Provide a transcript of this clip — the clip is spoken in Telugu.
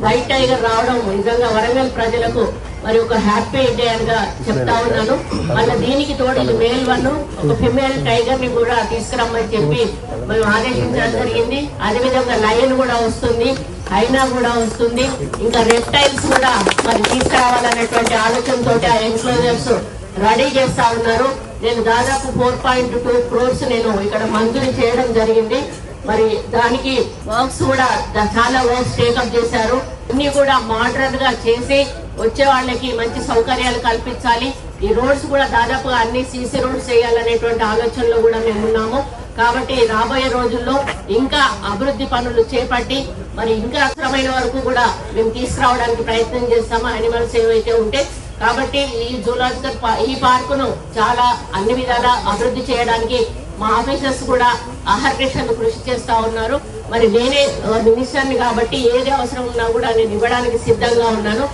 వైట్ టైగర్ రావడం నిజంగా వరంగల్ ప్రజలకు మరి ఒక హ్యాపీ డే గా చెప్తా ఉన్నాను. మళ్ళీ దీనికి తోడు ఇది మేల్ వన్, ఒక ఫిమేల్ టైగర్ ని కూడా తీసుకురమ్మని చెప్పి మేము ఆదేశించడం జరిగింది. అదేవిధంగా లయన్ కూడా వస్తుంది, హైనా కూడా వస్తుంది, ఇంకా రెప్టైల్స్ కూడా మరి తీసుకురావాలనేటువంటి ఆలోచనతో ఆ ఎన్క్లోజర్స్ రెడీ చేస్తా ఉన్నారు. నేను దాదాపు 4.2 crores నేను ఇక్కడ మంజూరు చేయడం జరిగింది. మరి దానికి వర్క్స్ కూడా చాలా వర్క్స్ టేకప్ చేశారు. అన్ని కూడా మోడర్న్ గా చేసి వచ్చే వాళ్ళకి మంచి సౌకర్యాలు కల్పించాలి. ఈ రోడ్స్ కూడా దాదాపుగా అన్ని సీసీ రోడ్స్ చేయాలనేటువంటి ఆలోచనలో కూడా మేము ఉన్నాము. కాబట్టి రాబోయే రోజుల్లో ఇంకా అభివృద్ధి పనులు చేపట్టి మరి ఇంకా అవసరమైన వరకు కూడా మేము తీసుకురావడానికి ప్రయత్నం చేస్తాము యానిమల్స్ ఏవైతే ఉంటే. కాబట్టి ఈ జూలాజికల్ ఈ పార్కును చాలా అన్ని విధాలా అభివృద్ధి చేయడానికి మా ఆఫీసర్స్ కూడా అహర్నిశలు కృషి చేస్తా ఉన్నారు. మరి నేనే మినిస్టర్ని కాబట్టి ఏది అవసరం ఉన్నా కూడా నేను ఇవ్వడానికి సిద్ధంగా ఉన్నాను.